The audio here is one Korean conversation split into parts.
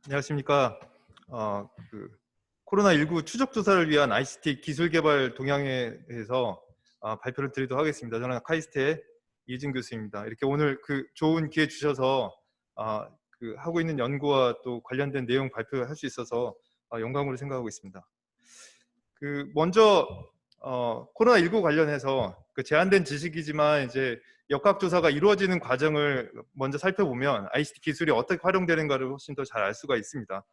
안녕하십니까. 그 코로나19 추적 조사를 위한 ICT 기술 개발 동향에 대해서 발표를 드리도록 하겠습니다. 저는 카이스트의 이진 교수입니다. 이렇게 오늘 좋은 기회 주셔서 하고 있는 연구와 또 관련된 내용 발표할 수 있어서 영광으로 생각하고 있습니다. 먼저 코로나19 관련해서 제한된 지식이지만 이제 역학조사가 이루어지는 과정을 먼저 살펴보면 ICT 기술이 어떻게 활용되는가를 훨씬 더 잘 알 수가 있습니다.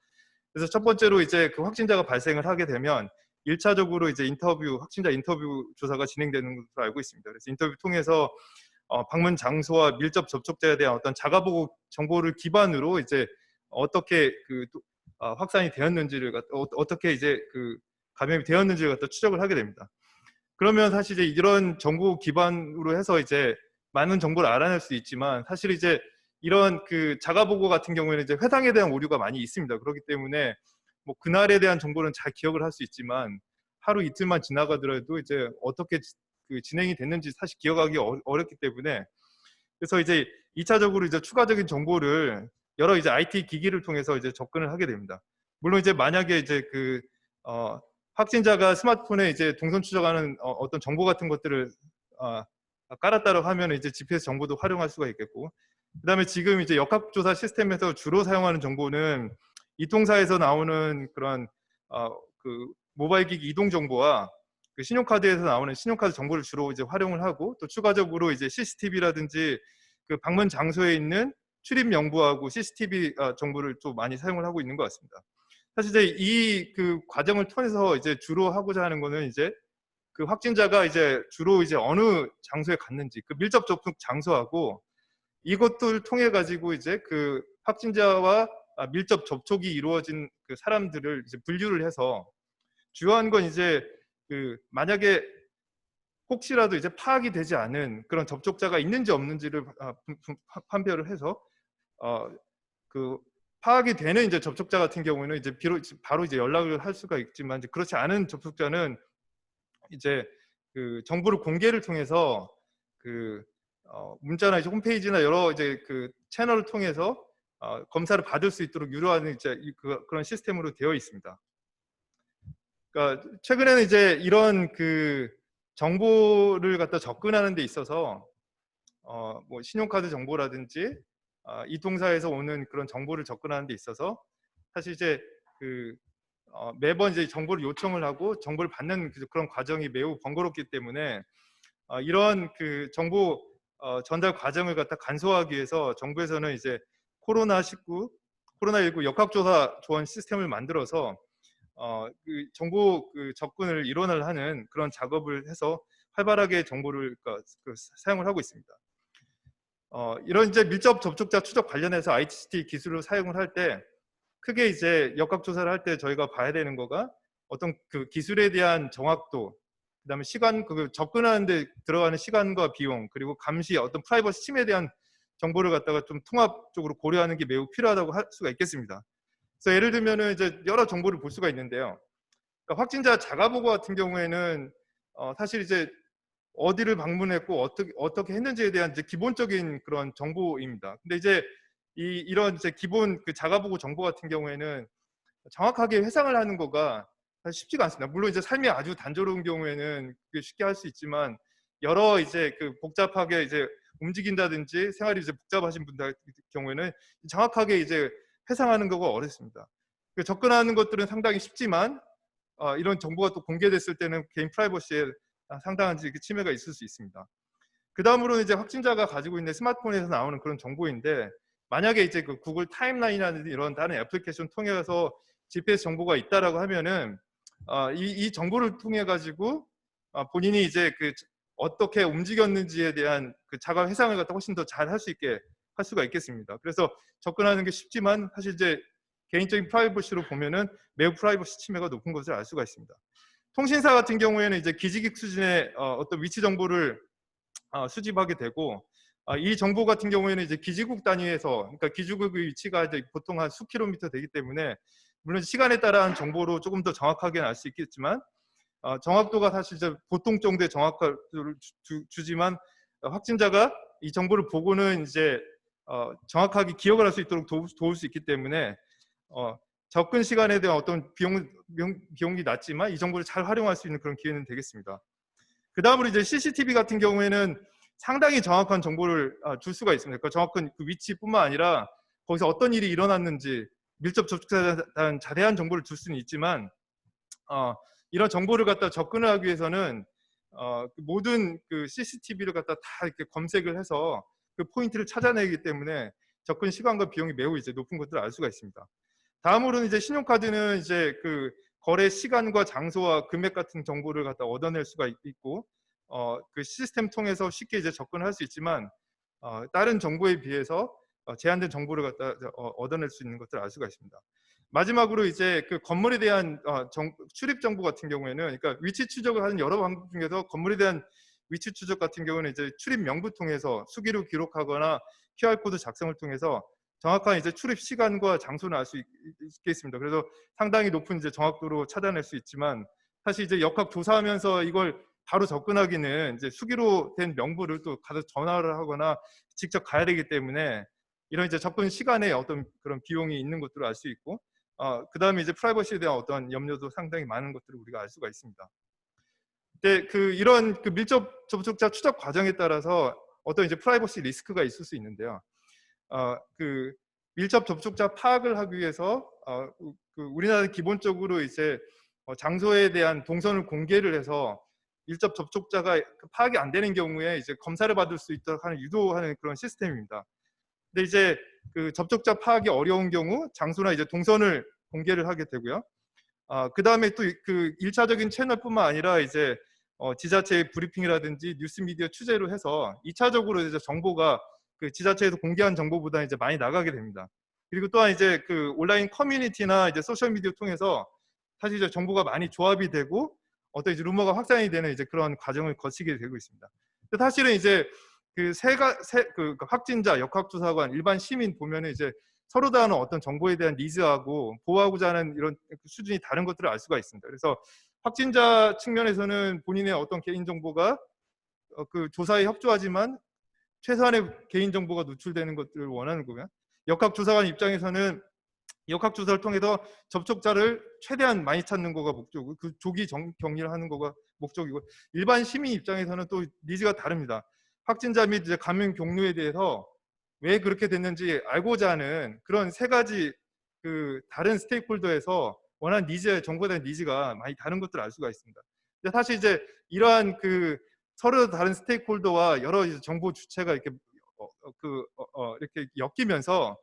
그래서 첫 번째로 이제 확진자가 발생을 하게 되면 1차적으로 이제 확진자 인터뷰 조사가 진행되는 것으로 알고 있습니다. 그래서 인터뷰 통해서 방문 장소와 밀접 접촉자에 대한 어떤 자가보고 정보를 기반으로 이제 어떻게 확산이 되었는지를 어떻게 이제 감염이 되었는지를 갖다 추적을 하게 됩니다. 그러면 사실 이제 이런 정보 기반으로 해서 이제 많은 정보를 알아낼 수 있지만 사실 이제 이런 자가보고 같은 경우에는 이제 회상에 대한 오류가 많이 있습니다. 그렇기 때문에 뭐 그날에 대한 정보는 잘 기억을 할 수 있지만 하루 이틀만 지나가더라도 이제 어떻게 진행이 됐는지 사실 기억하기 어렵기 때문에 그래서 이제 2차적으로 이제 추가적인 정보를 여러 이제 IT 기기를 통해서 이제 접근을 하게 됩니다. 물론 이제 만약에 이제 확진자가 스마트폰에 이제 동선 추적하는 어떤 정보 같은 것들을 깔았다고 하면 이제 GPS 정보도 활용할 수가 있겠고, 그다음에 지금 이제 역학조사 시스템에서 주로 사용하는 정보는 이통사에서 나오는 그런 모바일 기기 이동 정보와 신용카드에서 나오는 신용카드 정보를 주로 이제 활용을 하고, 또 추가적으로 이제 CCTV라든지 방문 장소에 있는 출입 명부하고 CCTV 정보를 좀 많이 사용을 하고 있는 것 같습니다. 사실 이제 이 과정을 통해서 이제 주로 하고자 하는 거는 이제 확진자가 이제 주로 이제 어느 장소에 갔는지 밀접 접촉 장소하고 이것들을 통해 가지고 이제 확진자와 밀접 접촉이 이루어진 사람들을 이제 분류를 해서 주요한 건 이제 만약에 혹시라도 이제 파악이 되지 않은 그런 접촉자가 있는지 없는지를 판별을 해서 파악이 되는 이제 접촉자 같은 경우에는 이제 바로 이제 연락을 할 수가 있지만, 이제 그렇지 않은 접촉자는 이제 정보를 공개를 통해서 문자나 이제 홈페이지나 여러 이제 채널을 통해서 검사를 받을 수 있도록 유도하는 이제 그런 시스템으로 되어 있습니다. 그러니까 최근에는 이제 이런 정보를 갖다 접근하는 데 있어서 뭐 신용카드 정보라든지 이통사에서 오는 그런 정보를 접근하는 데 있어서 사실 이제 매번 이제 정보를 요청을 하고 정보를 받는 그런 과정이 매우 번거롭기 때문에 이런 정보 전달 과정을 갖다 간소화하기 위해서 정부에서는 이제 코로나19 역학조사 조언 시스템을 만들어서 정보 접근을 일원을 하는 그런 작업을 해서 활발하게 정보를 사용을 하고 있습니다. 이런 이제 밀접 접촉자 추적 관련해서 ICT 기술을 사용을 할 때 크게 이제 역학조사를 할 때 저희가 봐야 되는 거가 어떤 기술에 대한 정확도, 그다음에 시간, 접근하는 데 들어가는 시간과 비용, 그리고 감시, 어떤 프라이버시 침해에 대한 정보를 갖다가 좀 통합적으로 고려하는 게 매우 필요하다고 할 수가 있겠습니다. 그래서 예를 들면은 이제 여러 정보를 볼 수가 있는데요. 그러니까 확진자 자가보고 같은 경우에는 사실 이제 어디를 방문했고 어떻게 했는지에 대한 이제 기본적인 그런 정보입니다. 근데 이제 이런 이제 기본 자가보고 정보 같은 경우에는 정확하게 회상을 하는 거가 사실 쉽지가 않습니다. 물론 이제 삶이 아주 단조로운 경우에는 그게 쉽게 할 수 있지만, 여러 이제 복잡하게 이제 움직인다든지 생활이 이제 복잡하신 분들 경우에는 정확하게 이제 회상하는 거가 어렵습니다. 접근하는 것들은 상당히 쉽지만 이런 정보가 또 공개됐을 때는 개인 프라이버시에 상당한 침해가 있을 수 있습니다. 그 다음으로는 이제 확진자가 가지고 있는 스마트폰에서 나오는 그런 정보인데, 만약에 이제 구글 타임라인이라든지 이런 다른 애플리케이션 통해서 GPS 정보가 있다라고 하면은 이 정보를 통해 가지고 본인이 이제 어떻게 움직였는지에 대한 자가 회상을 갖다 훨씬 더 잘 할 수 있게 할 수가 있겠습니다. 그래서 접근하는 게 쉽지만 사실 이제 개인적인 프라이버시로 보면은 매우 프라이버시 침해가 높은 것을 알 수가 있습니다. 통신사 같은 경우에는 이제 기지국 수준의 어떤 위치 정보를 수집하게 되고, 이 정보 같은 경우에는 이제 기지국 단위에서, 그러니까 기지국의 위치가 이제 보통 한 수킬로미터 되기 때문에 물론 시간에 따른 정보로 조금 더 정확하게 알 수 있겠지만 정확도가 사실 이제 보통 정도의 정확도를 주지만 확진자가 이 정보를 보고는 이제 정확하게 기억을 할 수 있도록 도울 수 있기 때문에 접근 시간에 대한 어떤 비용이 낮지만 이 정보를 잘 활용할 수 있는 그런 기회는 되겠습니다. 그 다음으로 이제 CCTV 같은 경우에는 상당히 정확한 정보를 줄 수가 있습니다. 그러니까 정확한 그 위치뿐만 아니라 거기서 어떤 일이 일어났는지 밀접 접촉자에 대한 자세한 정보를 줄 수는 있지만 이런 정보를 갖다 접근을 하기 위해서는 모든 그 CCTV를 갖다 다 이렇게 검색을 해서 그 포인트를 찾아내기 때문에 접근 시간과 비용이 매우 이제 높은 것들을 알 수가 있습니다. 다음으로는 이제 신용카드는 이제 그 거래 시간과 장소와 금액 같은 정보를 갖다 얻어낼 수가 있고 그 시스템 통해서 쉽게 이제 접근할 수 있지만 다른 정보에 비해서 제한된 정보를 갖다 얻어낼 수 있는 것들을 알 수가 있습니다. 마지막으로 이제 그 건물에 대한 출입 정보 같은 경우에는, 그러니까 위치 추적을 하는 여러 방법 중에서 건물에 대한 위치 추적 같은 경우는 이제 출입 명부 통해서 수기로 기록하거나 QR코드 작성을 통해서 정확한 이제 출입 시간과 장소를 알 수 있겠습니다. 그래서 상당히 높은 이제 정확도로 찾아낼 수 있지만, 사실 이제 역학 조사하면서 이걸 바로 접근하기는 이제 수기로 된 명부를 또 가서 전화를 하거나 직접 가야 되기 때문에 이런 이제 접근 시간에 어떤 그런 비용이 있는 것들을 알 수 있고, 그 다음에 이제 프라이버시에 대한 어떤 염려도 상당히 많은 것들을 우리가 알 수가 있습니다. 근데 이런 그 밀접 접촉자 추적 과정에 따라서 어떤 이제 프라이버시 리스크가 있을 수 있는데요. 그 밀접 접촉자 파악을 하기 위해서 우리나라는 기본적으로 이제 장소에 대한 동선을 공개를 해서 밀접 접촉자가 파악이 안 되는 경우에 이제 검사를 받을 수 있도록 하는 유도하는 그런 시스템입니다. 근데 이제 그 접촉자 파악이 어려운 경우 장소나 이제 동선을 공개를 하게 되고요. 그 다음에 또 그 1차적인 채널뿐만 아니라 이제 지자체의 브리핑이라든지 뉴스미디어 취재로 해서 2차적으로 이제 정보가 그 지자체에서 공개한 정보보다 이제 많이 나가게 됩니다. 그리고 또한 이제 그 온라인 커뮤니티나 이제 소셜 미디어 통해서 사실 이제 정보가 많이 조합이 되고 어떤 이제 루머가 확산이 되는 이제 그런 과정을 거치게 되고 있습니다. 근데 사실은 이제 그 확진자, 역학조사관, 일반 시민 보면은 이제 서로 다른 어떤 정보에 대한 니즈하고 보호하고자 하는 이런 수준이 다른 것들을 알 수가 있습니다. 그래서 확진자 측면에서는 본인의 어떤 개인정보가 그 조사에 협조하지만 최소한의 개인정보가 노출되는 것들을 원하는 거고요. 역학조사관 입장에서는 역학조사를 통해서 접촉자를 최대한 많이 찾는 거가 목적이고 그 조기 격리를 하는 거가 목적이고, 일반 시민 입장에서는 또 니즈가 다릅니다. 확진자 및 이제 감염 경로에 대해서 왜 그렇게 됐는지 알고자 하는 그런 세 가지 그 다른 스테이크홀더에서 원하는 니즈, 정보에 대한 니즈가 많이 다른 것들을 알 수가 있습니다. 근데 사실 이제 이러한 그 서로 다른 스테이크홀더와 여러 이제 정보 주체가 이렇게 이렇게 엮이면서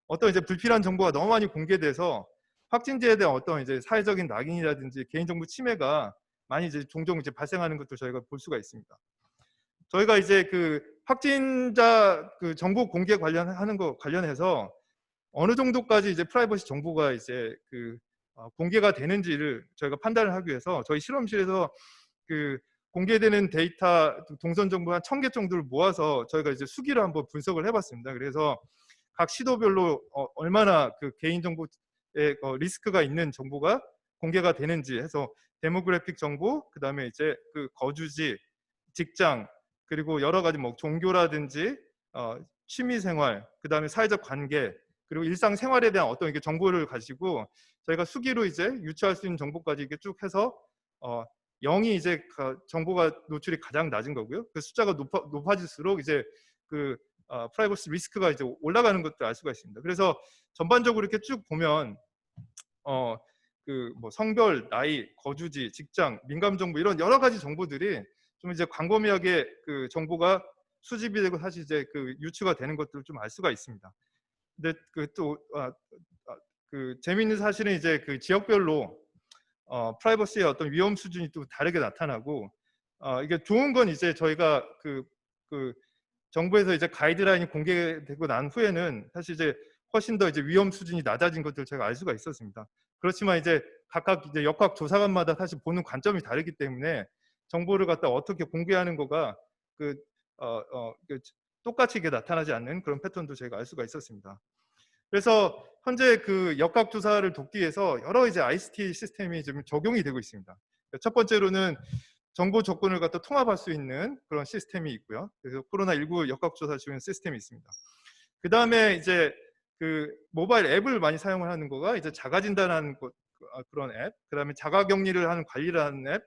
어떤 이제 불필요한 정보가 너무 많이 공개돼서 확진자에 대한 어떤 이제 사회적인 낙인이라든지 개인정보 침해가 많이 이제 종종 이제 발생하는 것도 저희가 볼 수가 있습니다. 저희가 이제 그 확진자 그 정보 공개 관련해서 어느 정도까지 이제 프라이버시 정보가 이제 공개가 되는지를 저희가 판단을 하기 위해서 저희 실험실에서 그 공개되는 데이터 동선 정보 한 1000개 정도를 모아서 저희가 이제 수기를 한번 분석을 해봤습니다. 그래서 각 시도별로 얼마나 그 개인정보에 리스크가 있는 정보가 공개가 되는지 해서 데모그래픽 정보, 그 다음에 이제 그 거주지, 직장, 그리고 여러 가지 뭐 종교라든지 취미생활, 그 다음에 사회적 관계, 그리고 일상생활에 대한 어떤 이게 정보를 가지고 저희가 수기로 이제 유추할 수 있는 정보까지 이렇게 쭉 해서 0이 이제 정보가 노출이 가장 낮은 거고요. 그 숫자가 높아질수록 이제 프라이버시 리스크가 이제 올라가는 것도 알 수가 있습니다. 그래서 전반적으로 이렇게 쭉 보면 뭐 성별, 나이, 거주지, 직장, 민감 정보 이런 여러 가지 정보들이 좀 이제 광범위하게 그 정보가 수집이 되고 사실 이제 그 유추가 되는 것들을 좀 알 수가 있습니다. 근데 그 재미있는 사실은 이제 그 지역별로 프라이버시의 어떤 위험 수준이 또 다르게 나타나고, 이게 좋은 건 이제 저희가 그 정부에서 이제 가이드라인이 공개되고 난 후에는 사실 이제 훨씬 더 이제 위험 수준이 낮아진 것들을 제가 알 수가 있었습니다. 그렇지만 이제 각각 이제 역학 조사관마다 사실 보는 관점이 다르기 때문에 정보를 갖다 어떻게 공개하는 거가 똑같이 이게 나타나지 않는 그런 패턴도 제가 알 수가 있었습니다. 그래서 현재 그 역학 조사를 돕기 위해서 여러 이제 ICT 시스템이 지금 적용이 되고 있습니다. 첫 번째로는 정보 조건을 갖다 통합할 수 있는 그런 시스템이 있고요. 그래서 코로나19 역학 조사 지원 시스템이 있습니다. 그 다음에 이제 그 모바일 앱을 많이 사용을 하는 거가 이제 자가 진단하는 그런 앱, 그다음에 자가 격리를 하는 관리를 하는 앱,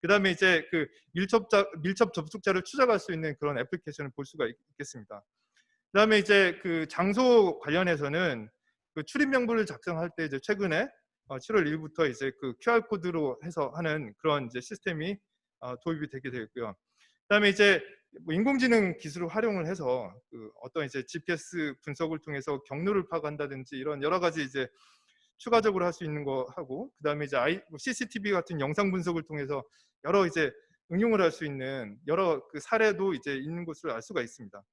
그다음에 이제 그 밀접 접촉자를 추적할 수 있는 그런 애플리케이션을 볼 수가 있겠습니다. 그다음에 이제 그 장소 관련해서는 그 출입 명부를 작성할 때 이제 최근에 7월 1일부터 이제 그 QR 코드로 해서 하는 그런 이제 시스템이 도입이 되게 되었고요. 그다음에 이제 뭐 인공지능 기술을 활용을 해서 그 어떤 이제 GPS 분석을 통해서 경로를 파악한다든지 이런 여러 가지 이제 추가적으로 할 수 있는 거 하고, 그다음에 이제 CCTV 같은 영상 분석을 통해서 여러 이제 응용을 할 수 있는 여러 그 사례도 이제 있는 것을 알 수가 있습니다.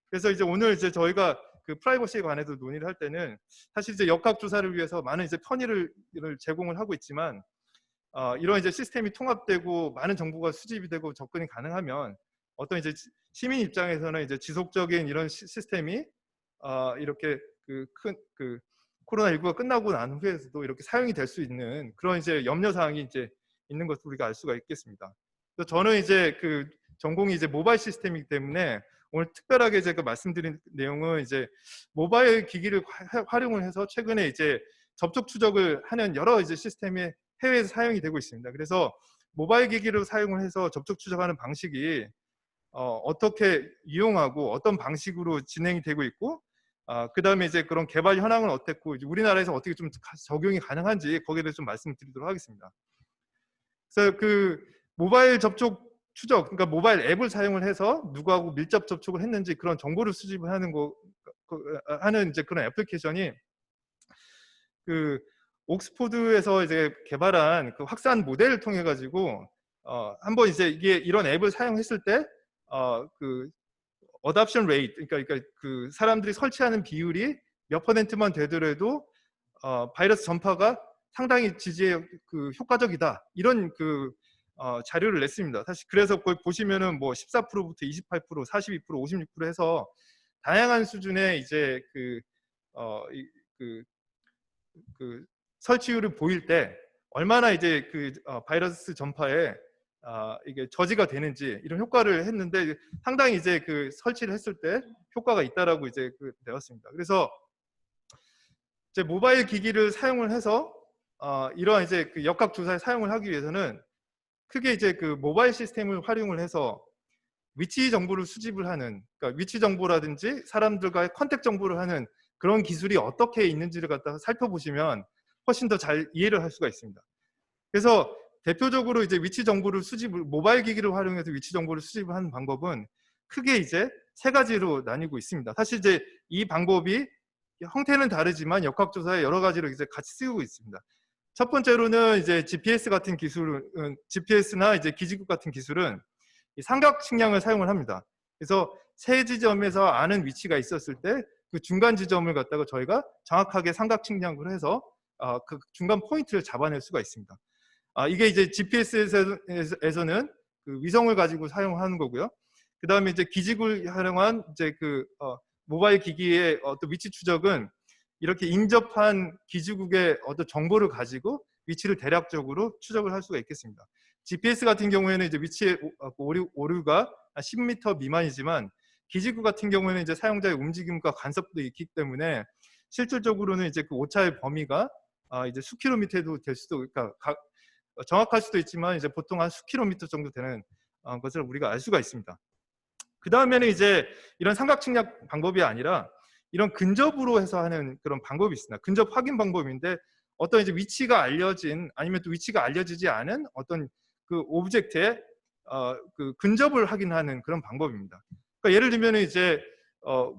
그래서 이제 오늘 이제 저희가 그 프라이버시에 관해서 논의를 할 때는 사실 이제 역학 조사를 위해서 많은 이제 편의를 제공을 하고 있지만 이런 이제 시스템이 통합되고 많은 정보가 수집이 되고 접근이 가능하면 어떤 이제 시민 입장에서는 이제 지속적인 이런 시스템이 이렇게 그 코로나19가 끝나고 난 후에서도 이렇게 사용이 될 수 있는 그런 이제 염려 사항이 이제 있는 것을 우리가 알 수가 있겠습니다. 그래서 저는 이제 그 전공이 이제 모바일 시스템이기 때문에 오늘 특별하게 제가 말씀드린 내용은 이제 모바일 기기를 활용을 해서 최근에 이제 접촉 추적을 하는 여러 이제 시스템이 해외에서 사용이 되고 있습니다. 그래서 모바일 기기를 사용을 해서 접촉 추적하는 방식이 어떻게 이용하고 어떤 방식으로 진행이 되고 있고, 그 다음에 이제 그런 개발 현황은 어땠고, 이제 우리나라에서 어떻게 좀 적용이 가능한지 거기에 대해서 좀 말씀드리도록 하겠습니다. 그래서 그 모바일 접촉 추적, 그러니까 모바일 앱을 사용을 해서 누구하고 밀접 접촉을 했는지 그런 정보를 수집을 하는 하는 이제 그런 애플리케이션이 그 옥스포드에서 이제 개발한 그 확산 모델을 통해 가지고 한번 이제 이게 이런 앱을 사용했을 때 그 어답션 레이트, 그러니까 그 사람들이 설치하는 비율이 몇 퍼센트만 되더라도 바이러스 전파가 상당히 지지에 그 효과적이다, 이런 그 자료를 냈습니다. 사실 그래서 거기 보시면은 뭐 14%부터 28%, 42%, 56% 해서 다양한 수준의 이제 그 설치율을 보일 때 얼마나 이제 그 바이러스 전파에 이게 저지가 되는지 이런 효과를 했는데 상당히 이제 그 설치를 했을 때 효과가 있다라고 이제 내었습니다. 그래서 이제 모바일 기기를 사용을 해서 이러한 이제 그 역학 조사에 사용을 하기 위해서는 크게 이제 그 모바일 시스템을 활용을 해서 위치 정보를 수집을 하는, 그러니까 위치 정보라든지 사람들과의 컨택 정보를 하는 그런 기술이 어떻게 있는지를 갖다가 살펴보시면 훨씬 더 잘 이해를 할 수가 있습니다. 그래서 대표적으로 이제 위치 정보를 모바일 기기를 활용해서 위치 정보를 수집을 하는 방법은 크게 이제 세 가지로 나뉘고 있습니다. 사실 이제 이 방법이 형태는 다르지만 역학조사에 여러 가지로 이제 같이 쓰이고 있습니다. 첫 번째로는 이제 GPS 같은 기술은, GPS나 이제 기지국 같은 기술은 삼각 측량을 사용을 합니다. 그래서 세 지점에서 아는 위치가 있었을 때 그 중간 지점을 갖다가 저희가 정확하게 삼각 측량을 해서 그 중간 포인트를 잡아낼 수가 있습니다. 이게 이제 GPS에서는 그 위성을 가지고 사용하는 거고요. 그 다음에 이제 기지국을 활용한 이제 그 모바일 기기의 어떤 위치 추적은 이렇게 인접한 기지국의 어떤 정보를 가지고 위치를 대략적으로 추적을 할 수가 있겠습니다. GPS 같은 경우에는 이제 위치의 오류가 10m 미만이지만 기지국 같은 경우에는 이제 사용자의 움직임과 간섭도 있기 때문에 실질적으로는 이제 그 오차의 범위가 이제 수킬로미터도 될 수도, 그러니까 정확할 수도 있지만 이제 보통 한 수킬로미터 정도 되는 것을 우리가 알 수가 있습니다. 그 다음에는 이제 이런 삼각 측량 방법이 아니라 이런 근접으로 해서 하는 그런 방법이 있습니다. 근접 확인 방법인데 어떤 이제 위치가 알려진 아니면 또 위치가 알려지지 않은 어떤 그 오브젝트의 그 근접을 확인하는 그런 방법입니다. 그러니까 예를 들면 이제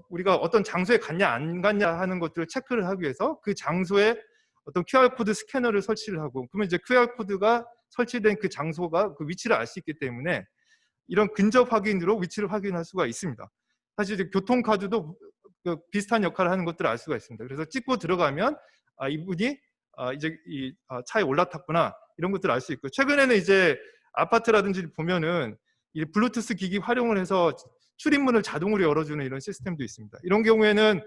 우리가 어떤 장소에 갔냐 안 갔냐 하는 것들을 체크를 하기 위해서 그 장소에 어떤 QR코드 스캐너를 설치를 하고, 그러면 이제 QR코드가 설치된 그 장소가 그 위치를 알 수 있기 때문에 이런 근접 확인으로 위치를 확인할 수가 있습니다. 사실 이제 교통카드도 그 비슷한 역할을 하는 것들을 알 수가 있습니다. 그래서 찍고 들어가면 이분이 이제 이 차에 올라탔구나, 이런 것들을 알 수 있고, 최근에는 이제 아파트라든지 보면은 이 블루투스 기기 활용을 해서 출입문을 자동으로 열어주는 이런 시스템도 있습니다. 이런 경우에는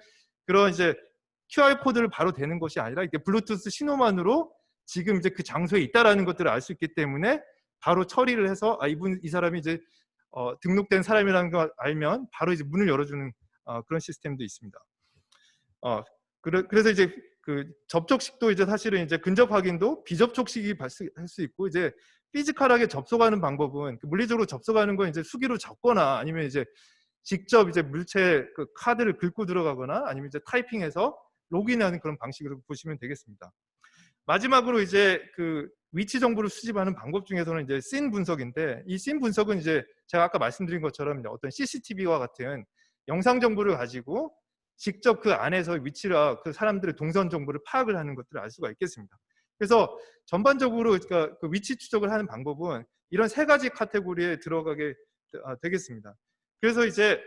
그런 이제 QR 코드를 바로 대는 것이 아니라 이렇게 블루투스 신호만으로 지금 이제 그 장소에 있다라는 것들을 알 수 있기 때문에 바로 처리를 해서 이 사람이 이제 등록된 사람이라는 걸 알면 바로 이제 문을 열어주는 그런 시스템도 있습니다. 그래서 이제 그 접촉식도 이제 사실은 이제 근접 확인도 비접촉식이 발생할 수 있고, 이제 피지컬하게 접속하는 방법은 물리적으로 접속하는 건 이제 수기로 적거나 아니면 이제 직접 이제 물체 그 카드를 긁고 들어가거나 아니면 이제 타이핑해서 로그인하는 그런 방식으로 보시면 되겠습니다. 마지막으로 이제 그 위치 정보를 수집하는 방법 중에서는 이제 씬 분석인데, 이 씬 분석은 이제 제가 아까 말씀드린 것처럼 어떤 CCTV와 같은 영상 정보를 가지고 직접 그 안에서 위치와 그 사람들의 동선 정보를 파악을 하는 것들을 알 수가 있겠습니다. 그래서 전반적으로 그러니까 그 위치 추적을 하는 방법은 이런 세 가지 카테고리에 들어가게 되겠습니다. 그래서 이제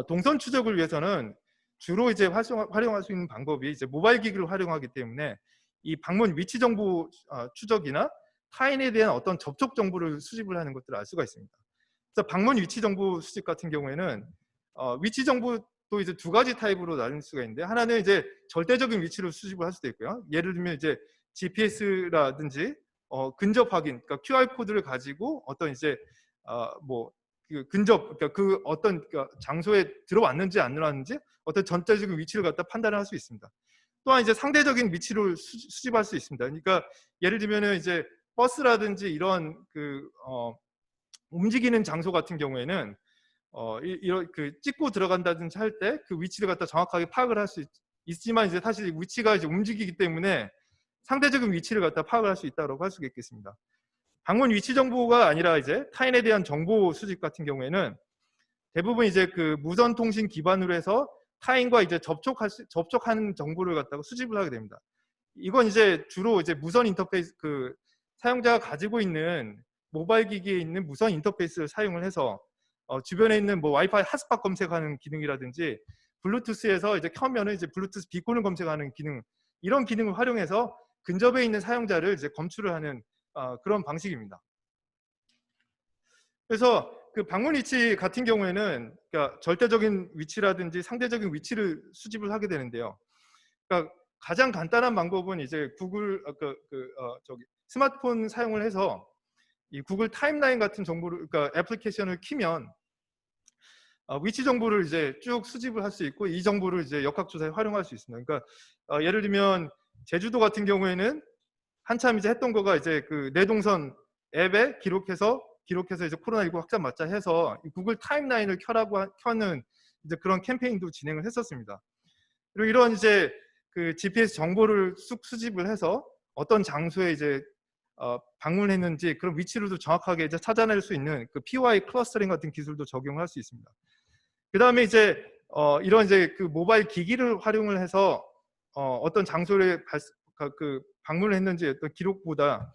동선 추적을 위해서는 주로 이제 활용할 수 있는 방법이 이제 모바일 기기를 활용하기 때문에 이 방문 위치 정보 추적이나 타인에 대한 어떤 접촉 정보를 수집을 하는 것들을 알 수가 있습니다. 그래서 방문 위치 정보 수집 같은 경우에는 위치 정보도 이제 두 가지 타입으로 나눌 수가 있는데, 하나는 이제 절대적인 위치를 수집을 할 수도 있고요. 예를 들면 이제 GPS라든지 근접 확인, 그러니까 QR 코드를 가지고 어떤 이제 뭐 그 근접, 그러니까 그 어떤 그러니까 장소에 들어왔는지 안 들어왔는지 어떤 전체적인 위치를 갖다 판단을 할 수 있습니다. 또한 이제 상대적인 위치를 수집할 수 있습니다. 그러니까 예를 들면은 이제 버스라든지 이런 그 움직이는 장소 같은 경우에는 이런 그 찍고 들어간다든지 할 때 그 위치를 갖다 정확하게 파악을 할 수 있지만, 이제 사실 위치가 이제 움직이기 때문에 상대적인 위치를 갖다 파악을 할 수 있다고 할 수가 있겠습니다. 방문 위치 정보가 아니라 이제 타인에 대한 정보 수집 같은 경우에는 대부분 이제 그 무선 통신 기반으로 해서 타인과 이제 접촉하는 정보를 갖다가 수집을 하게 됩니다. 이건 이제 주로 이제 무선 인터페이스, 그 사용자가 가지고 있는 모바일 기기에 있는 무선 인터페이스를 사용을 해서 주변에 있는 뭐 와이파이 핫스팟 검색하는 기능이라든지 블루투스에서 이제 켜면은 이제 블루투스 비콘을 검색하는 기능, 이런 기능을 활용해서 근접에 있는 사용자를 이제 검출을 하는 그런 방식입니다. 그래서 그 방문 위치 같은 경우에는 그러니까 절대적인 위치라든지 상대적인 위치를 수집을 하게 되는데요. 그러니까 가장 간단한 방법은 이제 구글 저기 스마트폰 사용을 해서 이 구글 타임라인 같은 정보를, 그러니까 애플리케이션을 키면 위치 정보를 이제 쭉 수집을 할 수 있고, 이 정보를 이제 역학조사에 활용할 수 있습니다. 그러니까 예를 들면 제주도 같은 경우에는 한참 이제 했던 거가 이제 그 내동선 앱에 기록해서 이제 코로나19 확산 맞자 해서 구글 타임라인을 켜는 이제 그런 캠페인도 진행을 했었습니다. 그리고 이런 이제 그 GPS 정보를 쑥 수집을 해서 어떤 장소에 이제 방문했는지 그런 위치를 정확하게 이제 찾아낼 수 있는 그 POI 클러스터링 같은 기술도 적용할 수 있습니다. 그 다음에 이제 이런 이제 그 모바일 기기를 활용을 해서 어떤 장소에 방문을 했는지 어떤 기록보다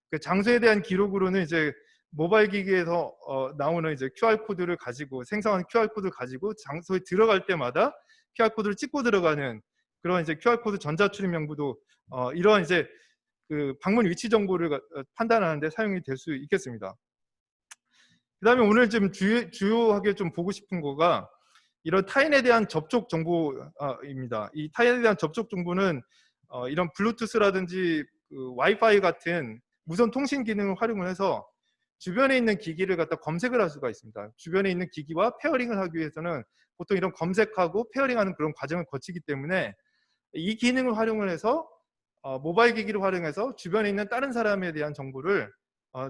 그 장소에 대한 기록으로는 이제 모바일 기기에서 나오는 이제 QR 코드를 가지고, 생성한 QR 코드를 가지고 장소에 들어갈 때마다 QR 코드를 찍고 들어가는 그런 이제 QR 코드 전자 출입 명부도 이러한 이제 그 방문 위치 정보를 판단하는 데 사용이 될 수 있겠습니다. 그다음에 오늘 좀 주요하게 좀 보고 싶은 거가 이런 타인에 대한 접촉 정보입니다. 이 타인에 대한 접촉 정보는 이런 블루투스라든지 그 와이파이 같은 무선 통신 기능을 활용을 해서 주변에 있는 기기를 갖다 검색을 할 수가 있습니다. 주변에 있는 기기와 페어링을 하기 위해서는 보통 이런 검색하고 페어링하는 그런 과정을 거치기 때문에 이 기능을 활용을 해서 모바일 기기를 활용해서 주변에 있는 다른 사람에 대한 정보를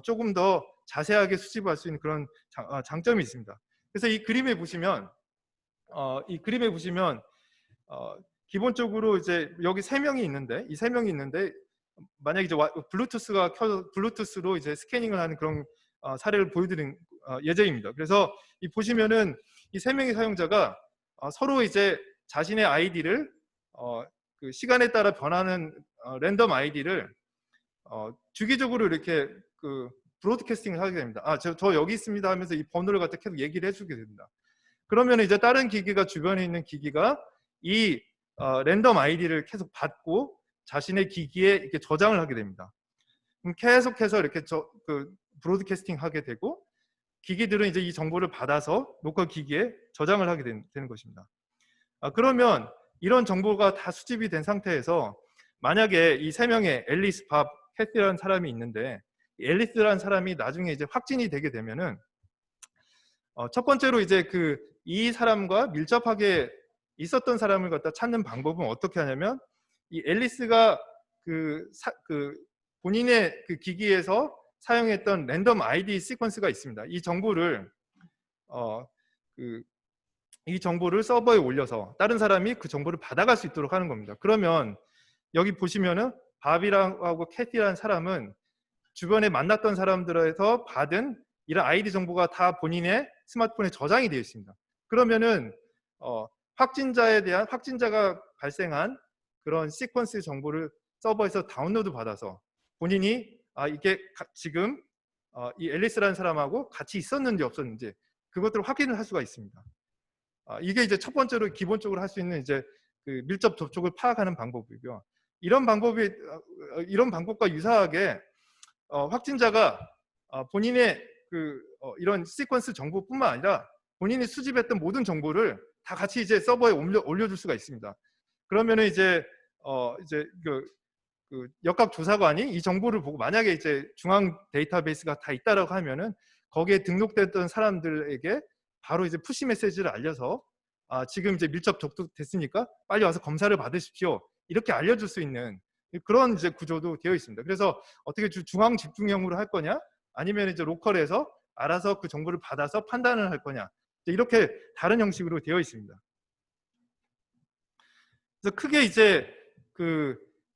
조금 더 자세하게 수집할 수 있는 그런 장점이 있습니다. 그래서 이 그림에 보시면 기본적으로 이제 여기 세 명이 있는데, 이 세 명이 있는데 만약 이제 블루투스가 켜서 블루투스로 이제 스캐닝을 하는 그런 사례를 보여드린 예제입니다. 그래서 이 보시면은 이 세 명의 사용자가 서로 이제 자신의 아이디를 그 시간에 따라 변하는 랜덤 아이디를 주기적으로 이렇게 그 브로드캐스팅을 하게 됩니다. 저 여기 있습니다 하면서 이 번호를 갖다 계속 얘기를 해주게 됩니다. 그러면 이제 다른 기기가, 주변에 있는 기기가 이 랜덤 아이디를 계속 받고 자신의 기기에 이렇게 저장을 하게 됩니다. 그럼 계속해서 이렇게 브로드캐스팅 하게 되고, 기기들은 이제 이 정보를 받아서 로컬 기기에 저장을 하게 되는 것입니다. 그러면 이런 정보가 다 수집이 된 상태에서 만약에 이 세 명의 앨리스, 밥, 캐티라는 사람이 있는데, 앨리스라는 사람이 나중에 이제 확진이 되게 되면은 첫 번째로 이제 이 사람과 밀접하게 있었던 사람을 갖다 찾는 방법은 어떻게 하냐면, 이 앨리스가 본인의 그 기기에서 사용했던 랜덤 아이디 시퀀스가 있습니다. 이 정보를 서버에 올려서 다른 사람이 그 정보를 받아갈 수 있도록 하는 겁니다. 그러면 여기 보시면은 밥이라고 캐티라는 사람은 주변에 만났던 사람들에서 받은 이런 아이디 정보가 다 본인의 스마트폰에 저장이 되어 있습니다. 그러면은 확진자가 발생한 그런 시퀀스 정보를 서버에서 다운로드 받아서 본인이 이게 지금 이 앨리스라는 사람하고 같이 있었는지 없었는지 그것들을 확인을 할 수가 있습니다. 이게 이제 첫 번째로 기본적으로 할 수 있는 이제 그 밀접 접촉을 파악하는 방법이고요. 이런 방법과 유사하게 확진자가 본인의 이런 시퀀스 정보뿐만 아니라 본인이 수집했던 모든 정보를 다 같이 이제 서버에 올려줄 수가 있습니다. 그러면은 이제 역학 조사관이 이 정보를 보고 만약에 이제 중앙 데이터베이스가 다 있다라고 하면은 거기에 등록됐던 사람들에게 바로 이제 푸시 메시지를 알려서 지금 이제 밀접 접촉됐으니까 빨리 와서 검사를 받으십시오. 이렇게 알려줄 수 있는 그런 이제 구조도 되어 있습니다. 그래서 어떻게 중앙 집중형으로 할 거냐, 아니면 이제 로컬에서 알아서 그 정보를 받아서 판단을 할 거냐, 이렇게 다른 형식으로 되어 있습니다. 그래서 크게 이제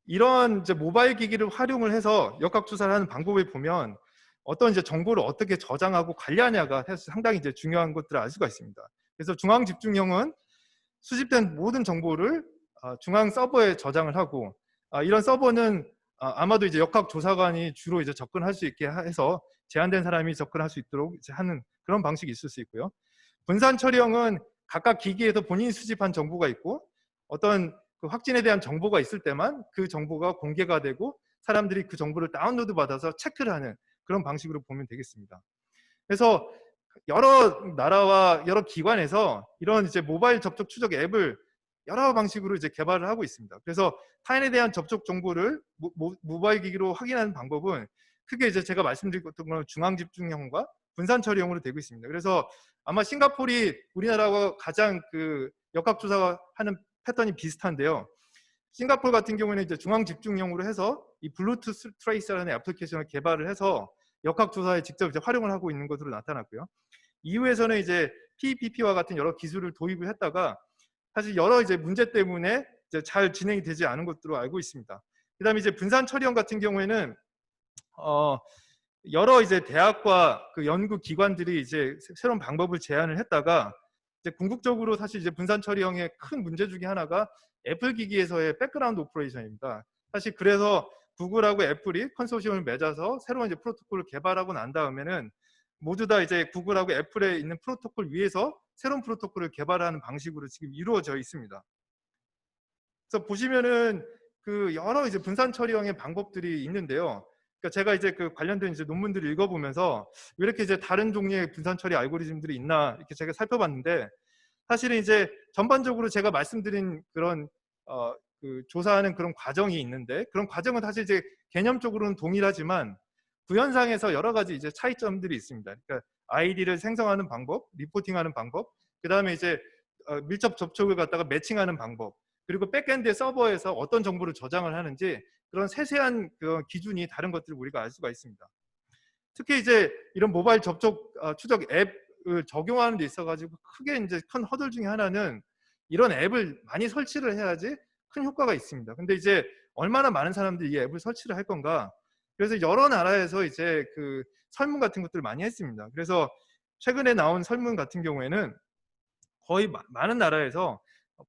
이런 이제 모바일 기기를 활용을 해서 역학 조사를 하는 방법에 보면 어떤 이제 정보를 어떻게 저장하고 관리하냐가 사실 상당히 이제 중요한 것들을 알 수가 있습니다. 그래서 중앙 집중형은 수집된 모든 정보를 중앙 서버에 저장을 하고, 이런 서버는 아마도 이제 역학 조사관이 주로 이제 접근할 수 있게 해서 제한된 사람이 접근할 수 있도록 이제 하는 그런 방식이 있을 수 있고요. 분산 처리형은 각각 기기에서 본인이 수집한 정보가 있고 어떤 그 확진에 대한 정보가 있을 때만 그 정보가 공개가 되고 사람들이 그 정보를 다운로드 받아서 체크를 하는 그런 방식으로 보면 되겠습니다. 그래서 여러 나라와 여러 기관에서 이런 이제 모바일 접촉 추적 앱을 여러 방식으로 이제 개발을 하고 있습니다. 그래서 타인에 대한 접촉 정보를 모바일 기기로 확인하는 방법은 크게 이제 제가 말씀드렸던 건 중앙 집중형과 분산 처리형으로 되고 있습니다. 그래서 아마 싱가포르이 우리나라와 가장 역학 조사하는 패턴이 비슷한데요. 싱가포르 같은 경우에는 이제 중앙 집중형으로 해서 이 블루투스 트레이서라는 애플리케이션을 개발을 해서 역학 조사에 직접 이제 활용을 하고 있는 것으로 나타났고요. 이후에서는 이제 PPP와 같은 여러 기술을 도입을 했다가 사실 여러 이제 문제 때문에 이제 잘 진행이 되지 않은 것으로 알고 있습니다. 그다음에 이제 분산 처리형 같은 경우에는 여러 이제 대학과 그 연구 기관들이 이제 새로운 방법을 제안을 했다가 이제 궁극적으로 사실 이제 분산 처리형의 큰 문제 중에 하나가 애플 기기에서의 백그라운드 오퍼레이션입니다. 사실 그래서 구글하고 애플이 컨소시엄을 맺어서 새로운 이제 프로토콜을 개발하고 난 다음에는 모두 다 이제 구글하고 애플에 있는 프로토콜 위에서 새로운 프로토콜을 개발하는 방식으로 지금 이루어져 있습니다. 그래서 보시면은 여러 이제 분산 처리형의 방법들이 있는데요. 그러니까 제가 이제 관련된 이제 논문들을 읽어보면서 왜 이렇게 이제 다른 종류의 분산 처리 알고리즘들이 있나 이렇게 제가 살펴봤는데, 사실은 이제 전반적으로 제가 말씀드린 그런 조사하는 그런 과정이 있는데, 그런 과정은 사실 이제 개념적으로는 동일하지만 구현상에서 여러 가지 이제 차이점들이 있습니다. 그러니까 아이디를 생성하는 방법, 리포팅하는 방법, 그 다음에 이제 밀접 접촉을 갖다가 매칭하는 방법, 그리고 백엔드 서버에서 어떤 정보를 저장을 하는지 그런 세세한 그런 기준이 다른 것들을 우리가 알 수가 있습니다. 특히 이제 이런 모바일 접촉 추적 앱을 적용하는 데 있어가지고 크게 이제 큰 허들 중에 하나는 이런 앱을 많이 설치를 해야지 큰 효과가 있습니다. 근데 이제 얼마나 많은 사람들이 이 앱을 설치를 할 건가? 그래서 여러 나라에서 이제 설문 같은 것들을 많이 했습니다. 그래서 최근에 나온 설문 같은 경우에는 거의 많은 나라에서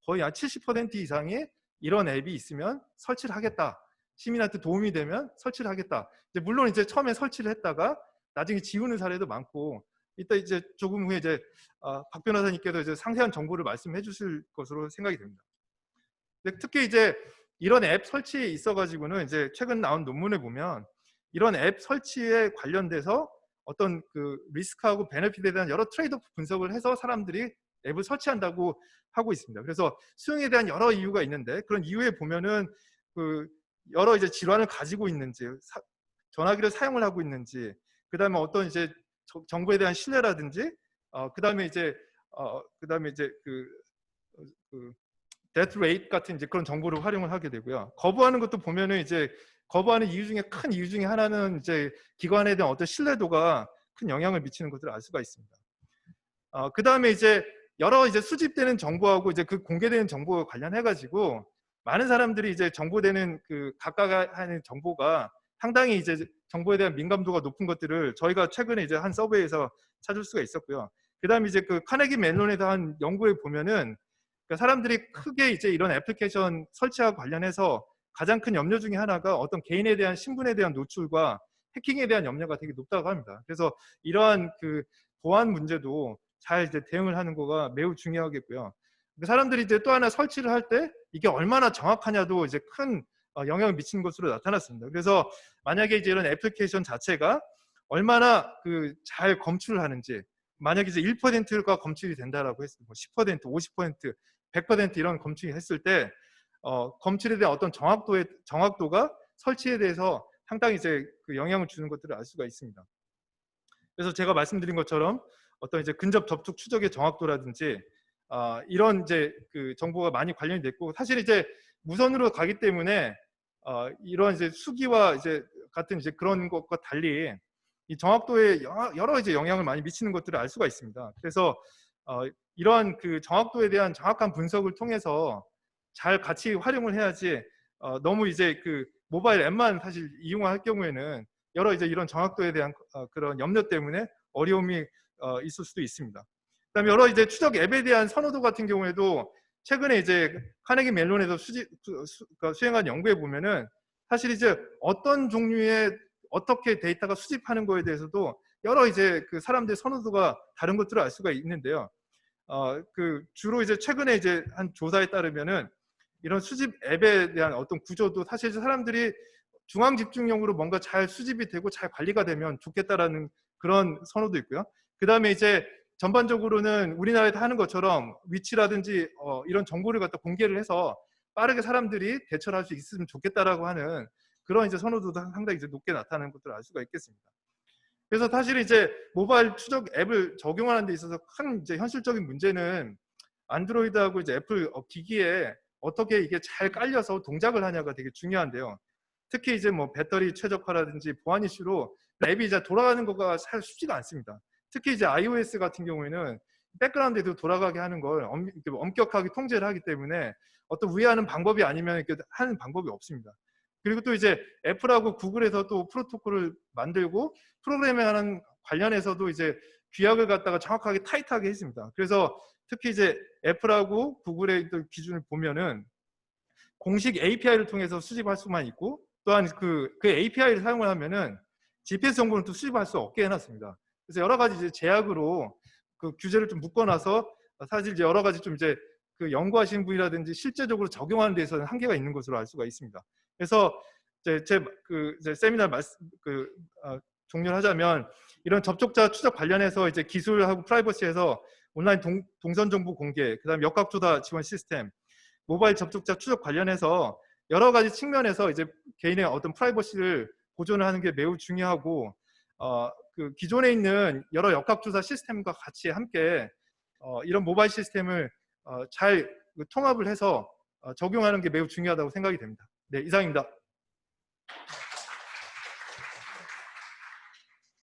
거의 한 70% 이상이 이런 앱이 있으면 설치를 하겠다. 시민한테 도움이 되면 설치를 하겠다. 물론 이제 처음에 설치를 했다가 나중에 지우는 사례도 많고, 이따 이제 조금 후에 이제 박 변호사님께서 이제 상세한 정보를 말씀해 주실 것으로 생각이 됩니다. 특히 이제 이런 앱 설치에 있어가지고는 이제 최근 나온 논문에 보면 이런 앱 설치에 관련돼서 어떤 리스크하고 베네핏에 대한 여러 트레이드오프 분석을 해서 사람들이 앱을 설치한다고 하고 있습니다. 그래서 수용에 대한 여러 이유가 있는데, 그런 이유에 보면은 여러 이제 질환을 가지고 있는지, 전화기를 사용을 하고 있는지, 그 다음에 어떤 이제 정보에 대한 신뢰라든지, 그 다음에 이제 데스 레이트 같은 이제 그런 정보를 활용을 하게 되고요. 거부하는 것도 보면은 이제 거부하는 이유 중에 큰 이유 중에 하나는 이제 기관에 대한 어떤 신뢰도가 큰 영향을 미치는 것들을 알 수가 있습니다. 그 다음에 이제 여러 이제 수집되는 정보하고 이제 그 공개되는 정보와 관련해 가지고 많은 사람들이 이제 정보되는 그 각각 하는 정보가 상당히 이제 정보에 대한 민감도가 높은 것들을 저희가 최근에 이제 한 서베이에서 찾을 수가 있었고요. 그 다음에 이제 그 카네기 멜론에서 한 연구에 보면은 그러니까 사람들이 크게 이제 이런 애플리케이션 설치와 관련해서 가장 큰 염려 중에 하나가 어떤 개인에 대한 신분에 대한 노출과 해킹에 대한 염려가 되게 높다고 합니다. 그래서 이러한 그 보안 문제도 잘 이제 대응을 하는 거가 매우 중요하겠고요. 사람들이 이제 또 하나 설치를 할 때 이게 얼마나 정확하냐도 이제 큰 영향을 미치는 것으로 나타났습니다. 그래서 만약에 이제 이런 애플리케이션 자체가 얼마나 그 잘 검출을 하는지, 만약에 이제 1%가 검출이 된다라고 했을 때, 뭐 10%, 50%, 100% 이런 검출이 했을 때 검출에 대한 어떤 정확도가 설치에 대해서 상당히 이제 그 영향을 주는 것들을 알 수가 있습니다. 그래서 제가 말씀드린 것처럼 어떤 이제 근접 접촉 추적의 정확도라든지 이런 이제 그 정보가 많이 관련이 됐고, 사실 이제 무선으로 가기 때문에 이런 이제 수기와 이제 같은 이제 그런 것과 달리 이 정확도에 여러 이제 영향을 많이 미치는 것들을 알 수가 있습니다. 그래서 이러한 그 정확도에 대한 정확한 분석을 통해서 잘 같이 활용을 해야지 너무 이제 그 모바일 앱만 사실 이용할 경우에는 여러 이제 이런 정확도에 대한 그런 염려 때문에 어려움이 있을 수도 있습니다. 그다음에 여러 이제 추적 앱에 대한 선호도 같은 경우에도 최근에 이제 카네기 멜론에서 수행한 연구에 보면은 사실 이제 어떤 종류의 어떻게 데이터가 수집하는 거에 대해서도 여러 이제 그 사람들의 선호도가 다른 것들을 알 수가 있는데요. 그 주로 이제 최근에 이제 한 조사에 따르면은 이런 수집 앱에 대한 어떤 구조도 사실 사람들이 중앙 집중형으로 뭔가 잘 수집이 되고 잘 관리가 되면 좋겠다라는 그런 선호도 있고요. 그 다음에 이제 전반적으로는 우리나라에서 하는 것처럼 위치라든지 이런 정보를 갖다 공개를 해서 빠르게 사람들이 대처를 할 수 있으면 좋겠다라고 하는 그런 이제 선호도도 상당히 이제 높게 나타나는 것들을 알 수가 있겠습니다. 그래서 사실 이제 모바일 추적 앱을 적용하는 데 있어서 큰 이제 현실적인 문제는 안드로이드하고 이제 애플 기기에 어떻게 이게 잘 깔려서 동작을 하냐가 되게 중요한데요. 특히 이제 뭐 배터리 최적화라든지 보안 이슈로 앱이 이제 돌아가는 거가 잘 쉽지가 않습니다. 특히 이제 iOS 같은 경우에는 백그라운드에도 돌아가게 하는 걸 엄격하게 통제를 하기 때문에 어떤 우회하는 방법이 아니면 이렇게 하는 방법이 없습니다. 그리고 또 이제 애플하고 구글에서 또 프로토콜을 만들고 프로그래밍하는 관련해서도 이제 규약을 갖다가 정확하게 타이트하게 했습니다. 그래서 특히 이제 애플하고 구글의 기준을 보면은 공식 API를 통해서 수집할 수만 있고, 또한 그 API를 사용을 하면은 GPS 정보는 또 수집할 수 없게 해놨습니다. 그래서 여러 가지 이제 제약으로 그 규제를 좀 묶어놔서 사실 이제 여러 가지 좀 이제 그 연구하시는 분이라든지 실제적으로 적용하는 데서는 한계가 있는 것으로 알 수가 있습니다. 그래서 이제 세미나 종료를 하자면 이런 접촉자 추적 관련해서 이제 기술하고 프라이버시에서 온라인 동선 정보 공개, 그다음 역학조사 지원 시스템, 모바일 접촉자 추적 관련해서 여러 가지 측면에서 이제 개인의 어떤 프라이버시를 보존을 하는 게 매우 중요하고 그 기존에 있는 여러 역학조사 시스템과 같이 함께 이런 모바일 시스템을 잘 통합을 해서 적용하는 게 매우 중요하다고 생각이 됩니다. 네, 이상입니다.